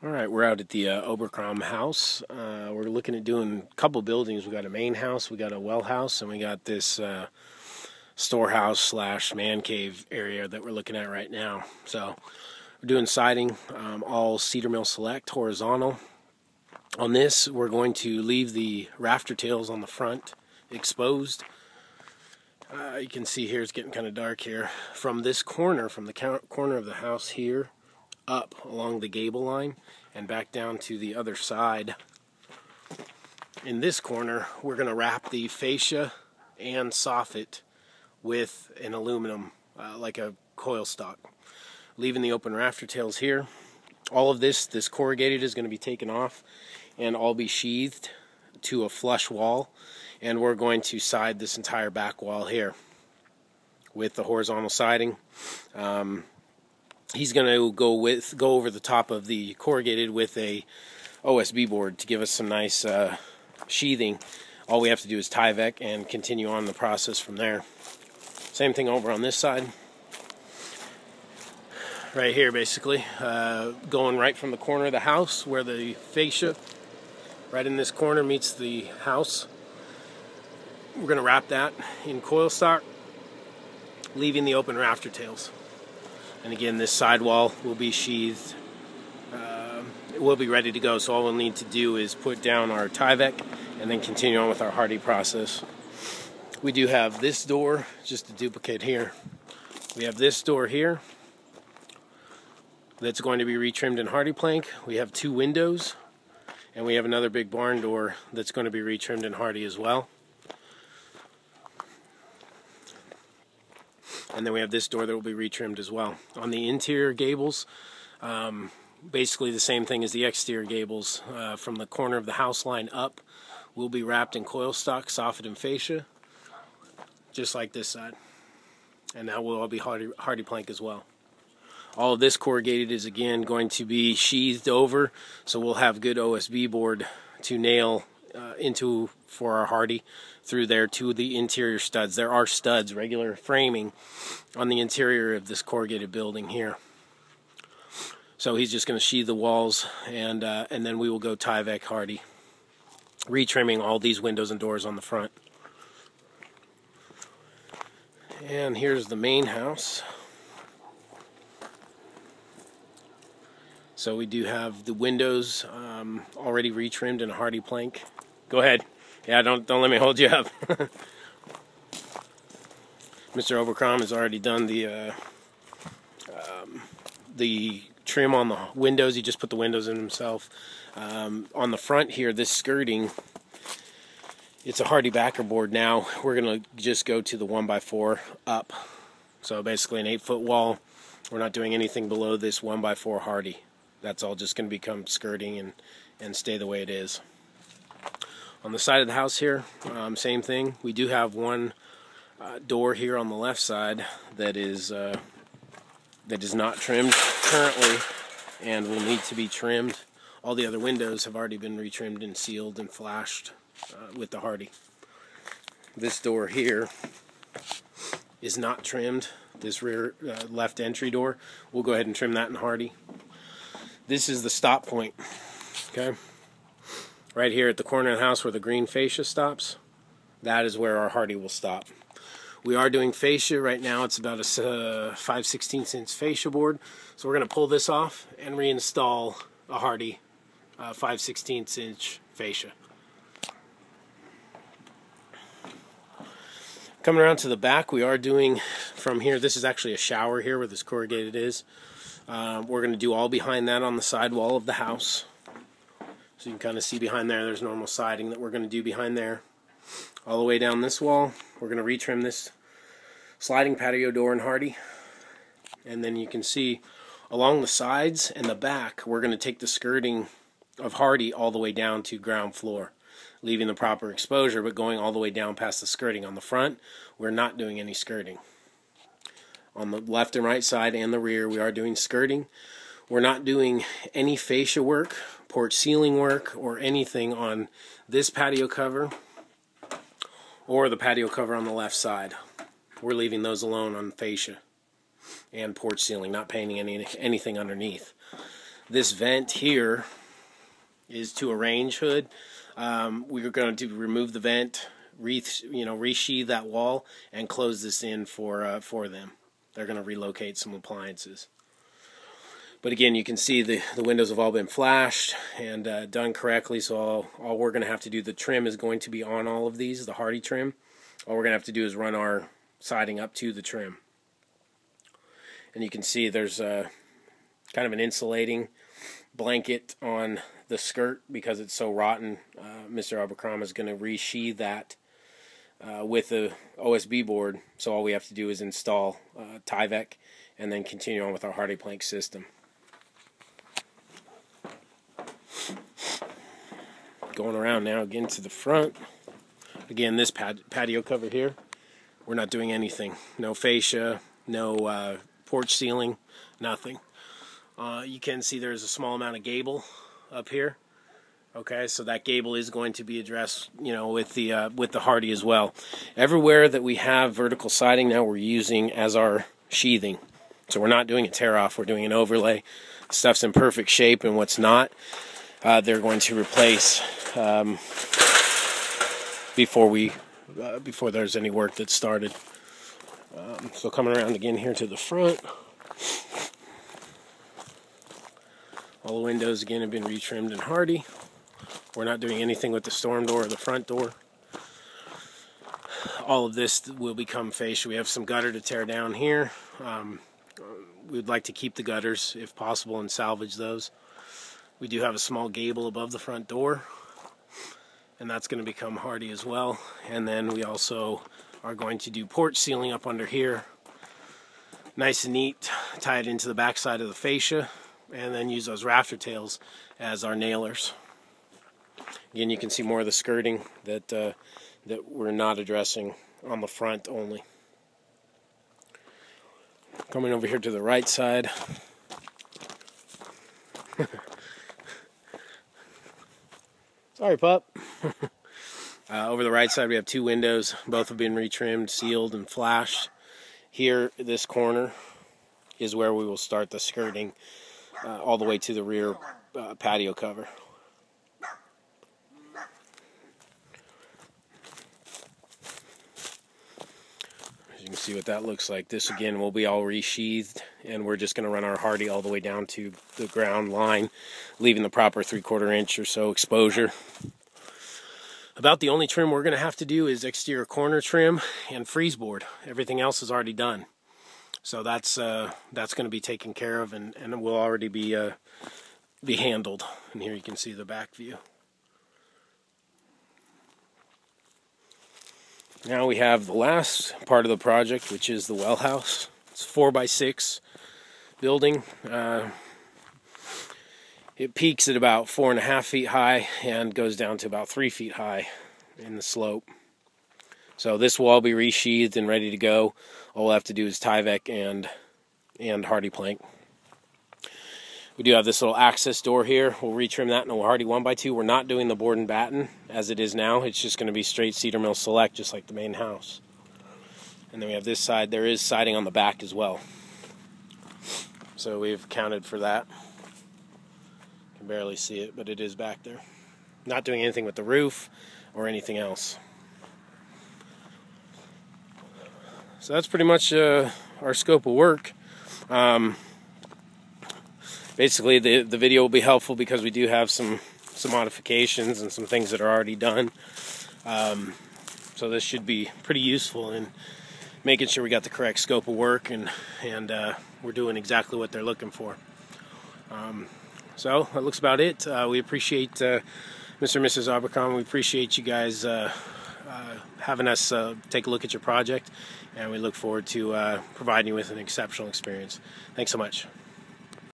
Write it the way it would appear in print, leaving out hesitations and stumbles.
Alright, we're out at the Oberkrom house. We're looking at doing a couple buildings. We got a main house, we got a well house, and we got this storehouse slash man cave area that we're looking at right now. So we're doing siding, all cedar mill select, horizontal. On this, we're going to leave the rafter tails on the front exposed. You can see here it's getting kind of dark here. From this corner, from the corner of the house here, up along the gable line and back down to the other side. In this corner, we're going to wrap the fascia and soffit with an aluminum, like a coil stock, leaving the open rafter tails here. All of this corrugated is going to be taken off and all be sheathed to a flush wall, and we're going to side this entire back wall here with the horizontal siding. He's going to go over the top of the corrugated with a OSB board to give us some nice sheathing. All we have to do is Tyvek and continue on the process from there. Same thing over on this side. Right here, basically, going right from the corner of the house where the fascia, right in this corner, meets the house. We're going to wrap that in coil stock, leaving the open rafter tails. And again, this sidewall will be sheathed. It will be ready to go, so all we'll need to do is put down our Tyvek and then continue on with our Hardie process. We do have this door, just to duplicate here. We have this door here that's going to be retrimmed in Hardie plank. We have two windows, and we have another big barn door that's going to be retrimmed in Hardie as well. And then we have this door that will be retrimmed as well. On the interior gables, basically the same thing as the exterior gables. From the corner of the house line up, will be wrapped in coil stock, soffit, and fascia, just like this side. And that will all be Hardie plank as well. All of this corrugated is again going to be sheathed over, so we'll have good OSB board to nail into for our Hardie through there to the interior studs. There are studs, regular framing, on the interior of this corrugated building here. So he's just going to sheathe the walls, and then we will go Tyvek Hardie, retrimming all these windows and doors on the front. And here's the main house. So we do have the windows already retrimmed in a Hardie plank. Go ahead. Yeah, don't let me hold you up. Mr. Oberkrom has already done the trim on the windows. He just put the windows in himself. On the front here, this skirting, it's a Hardie backer board now. We're going to just go to the 1x4 up. So basically an 8-foot wall. We're not doing anything below this 1x4 Hardie. That's all just going to become skirting and stay the way it is. On the side of the house here, same thing. We do have one door here on the left side that is not trimmed currently and will need to be trimmed. All the other windows have already been retrimmed and sealed and flashed with the Hardie. This door here is not trimmed. This rear left entry door, we'll go ahead and trim that in Hardie. This is the stop point, okay? Right here at the corner of the house where the green fascia stops, that is where our Hardie will stop. We are doing fascia right now. It's about a 5/16 inch fascia board. So we're going to pull this off and reinstall a Hardie 5/16 inch fascia. Coming around to the back, we are doing from here, this is actually a shower here where this corrugated is. We're going to do all behind that on the side wall of the house. So you can kind of see behind there, there's normal siding that we're going to do behind there. All the way down this wall, we're going to retrim this sliding patio door in Hardie. And then you can see along the sides and the back, we're going to take the skirting of Hardie all the way down to ground floor, leaving the proper exposure, but going all the way down past the skirting. On the front, we're not doing any skirting. On the left and right side and the rear, we are doing skirting. We're not doing any fascia work, porch ceiling work, or anything on this patio cover or the patio cover on the left side. We're leaving those alone on fascia and porch ceiling, not painting anything underneath. This vent here is to a range hood. We're going to remove the vent, resheathe that wall, and close this in for them. They're going to relocate some appliances. But again, you can see the windows have all been flashed and done correctly, so all we're going to have to do, the trim is going to be on all of these, the Hardie trim. All we're going to have to do is run our siding up to the trim. And you can see there's kind of an insulating blanket on the skirt because it's so rotten. Mr. Oberkrom is going to resheathe that with the OSB board, so all we have to do is install Tyvek and then continue on with our Hardie plank system. Going around now again to the front. Again, this patio cover here, we're not doing anything. No fascia, no porch ceiling, nothing. You can see there's a small amount of gable up here. Okay, so that gable is going to be addressed, with the Hardie as well. Everywhere that we have vertical siding now, we're using as our sheathing. So we're not doing a tear off, we're doing an overlay. Stuff's in perfect shape, and what's not, they're going to replace before there's any work that's started. So coming around again here to the front, all the windows again have been retrimmed in Hardie. We're not doing anything with the storm door or the front door. All of this will become fascia. We have some gutter to tear down here. We'd like to keep the gutters if possible and salvage those. We do have a small gable above the front door, and that's going to become Hardie as well. And then we also are going to do porch ceiling up under here, nice and neat, tie it into the back side of the fascia, and then use those rafter tails as our nailers. Again, you can see more of the skirting that we're not addressing on the front only. Coming over here to the right side. Sorry, pup. Over the right side we have two windows. Both have been retrimmed, sealed, and flashed. Here, this corner is where we will start the skirting all the way to the rear patio cover. As you can see what that looks like. This again will be all resheathed, and we're just going to run our Hardie all the way down to the ground line, leaving the proper 3/4 inch or so exposure. About the only trim we're going to have to do is exterior corner trim and freeze board. Everything else is already done. So that's going to be taken care of, and it will already be handled. And here you can see the back view. Now we have the last part of the project, which is the well house. It's a 4x6 building. It peaks at about 4.5 feet high and goes down to about 3 feet high in the slope. So this will all be resheathed and ready to go. All we'll have to do is Tyvek and Hardie plank. We do have this little access door here. We'll retrim that in a Hardie 1x2. We're not doing the board and batten as it is now. It's just going to be straight cedar mill select, just like the main house. And then we have this side. There is siding on the back as well. So we've accounted for that. You can barely see it, but it is back there. Not doing anything with the roof or anything else. So that's pretty much our scope of work. Basically, the video will be helpful because we do have some modifications and some things that are already done. So this should be pretty useful in making sure we got the correct scope of work and we're doing exactly what they're looking for. So that looks about it. We appreciate Mr. and Mrs. Oberkrom. We appreciate you guys having us take a look at your project, and we look forward to providing you with an exceptional experience. Thanks so much.